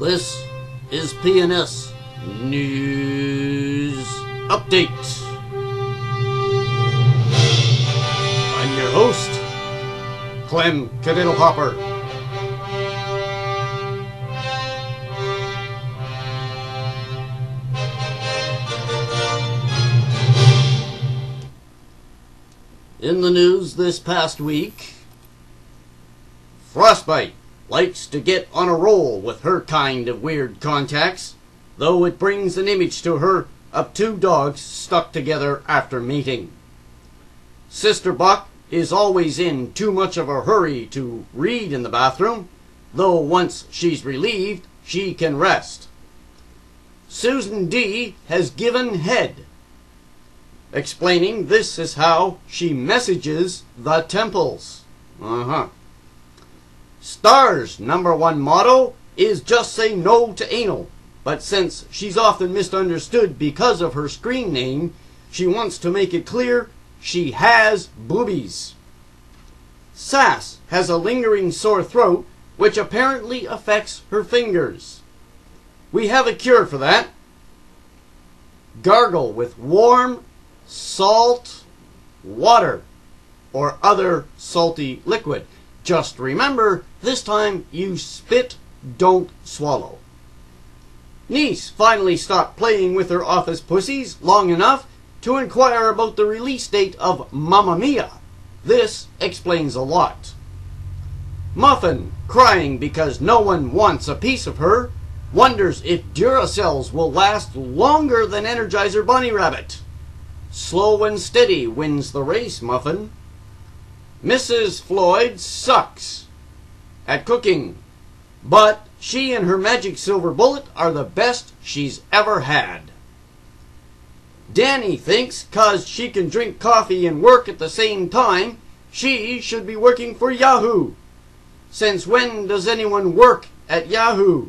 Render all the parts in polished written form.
This is P&S News Update. I'm your host, Clem Cadiddlehopper. In the news this past week, Frostbite likes to get on a roll with her kind of weird contacts, though it brings an image to her of two dogs stuck together after mating. Sister Buck is always in too much of a hurry to read in the bathroom, though once she's relieved, she can rest. Susan D has given head, explaining this is how she messages the temples. Star's #1 motto is just say no to anal, but since she's often misunderstood because of her screen name, she wants to make it clear she has boobies. Sass has a lingering sore throat, which apparently affects her fingers. We have a cure for that. Gargle with warm, salt water or other salty liquid. Just remember, this time you spit, don't swallow. Niece finally stopped playing with her office pussies long enough to inquire about the release date of Mamma Mia. This explains a lot. Muffin, crying because no one wants a piece of her, wonders if Duracells will last longer than Energizer Bunny Rabbit. Slow and steady wins the race, Muffin. Mrs. Floyd sucks at cooking, but she and her magic silver bullet are the best she's ever had. Danny thinks 'cause she can drink coffee and work at the same time, she should be working for Yahoo. Since when does anyone work at Yahoo?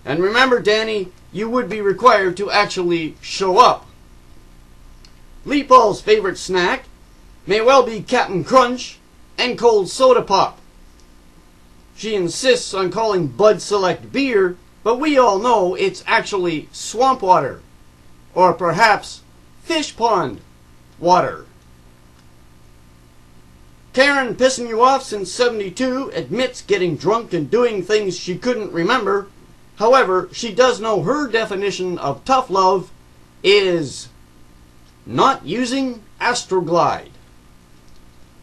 And remember, Danny, you would be required to actually show up. Leopold's favorite snack may well be Captain Crunch and cold soda pop. She insists on calling Bud Select beer, but we all know it's actually swamp water, or perhaps fish pond water. Karen, pissing you off since '72, admits getting drunk and doing things she couldn't remember. However, she does know her definition of tough love is not using Astroglide.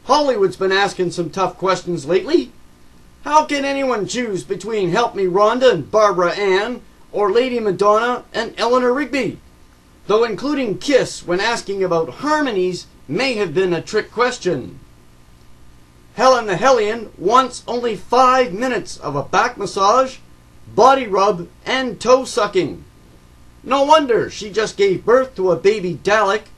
Hollywood's been asking some tough questions lately. How can anyone choose between Help Me Rhonda and Barbara Ann, or Lady Madonna and Eleanor Rigby? Though including Kiss when asking about harmonies may have been a trick question. Helen the Hellion wants only 5 minutes of a back massage, body rub, and toe sucking. No wonder she just gave birth to a baby Dalek,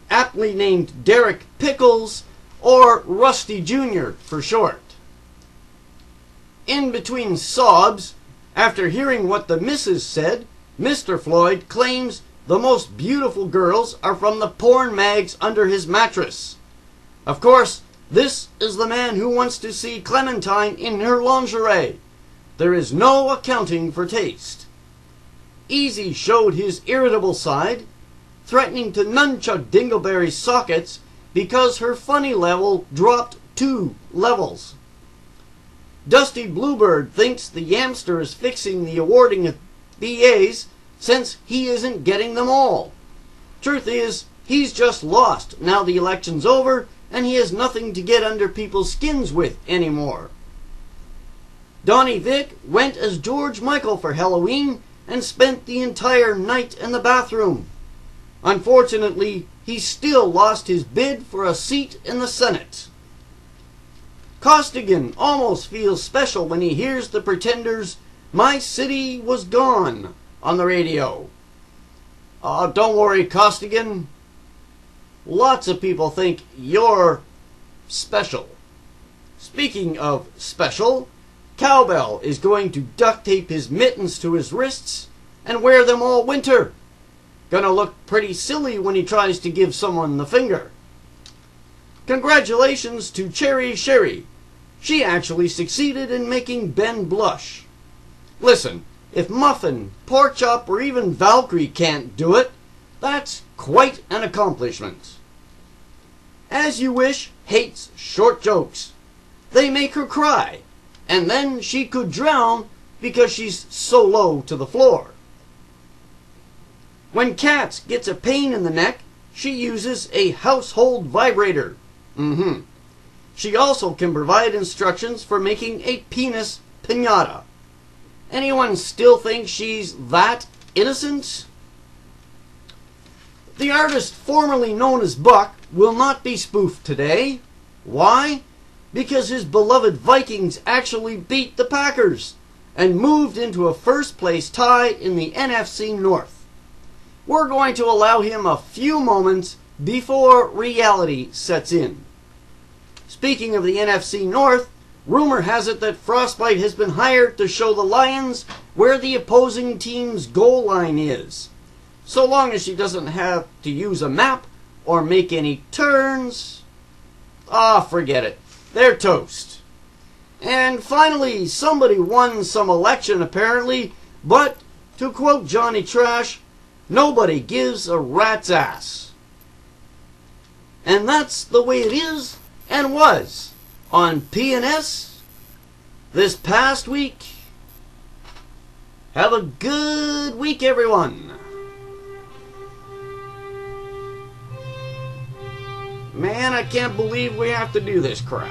aptly named Derek Pickles, or Rusty Jr. for short. In between sobs, after hearing what the missus said, Mr. Floyd claims the most beautiful girls are from the porn mags under his mattress. Of course, this is the man who wants to see Clementine in her lingerie. There is no accounting for taste. Easy showed his irritable side, threatening to nunchuck Dingleberry's sockets because her funny level dropped 2 levels. Dusty Bluebird thinks the Yamster is fixing the awarding of BAs since he isn't getting them all. Truth is, he's just lost now the election's over and he has nothing to get under people's skins with anymore. Donnie Vick went as George Michael for Halloween and spent the entire night in the bathroom. Unfortunately, he still lost his bid for a seat in the Senate. Costigan almost feels special when he hears the Pretenders' "My City Was Gone" on the radio. Don't worry, Costigan. Lots of people think you're special. Speaking of special, Cowbell is going to duct tape his mittens to his wrists and wear them all winter. Gonna look pretty silly when he tries to give someone the finger. Congratulations to Cherry Sherry. She actually succeeded in making Ben blush. Listen, If Muffin, Pork Chop, or even Valkyrie can't do it, that's quite an accomplishment. As You Wish hates short jokes. They make her cry, and then she could drown because she's so low to the floor. When Katz gets a pain in the neck, she uses a household vibrator. She also can provide instructions for making a penis piñata. Anyone still think she's that innocent? The artist formerly known as Buck will not be spoofed today. Why? Because his beloved Vikings actually beat the Packers and moved into a first-place tie in the NFC North. We're going to allow him a few moments before reality sets in. Speaking of the NFC North, rumor has it that Frostbite has been hired to show the Lions where the opposing team's goal line is. So long as she doesn't have to use a map or make any turns, forget it. They're toast. And finally, somebody won some election apparently, but to quote Johnny Trash, nobody gives a rat's ass. And that's the way it is and was on P&S this past week. Have a good week, everyone. Man, I can't believe we have to do this crap.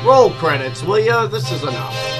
Roll credits, will ya? This is enough.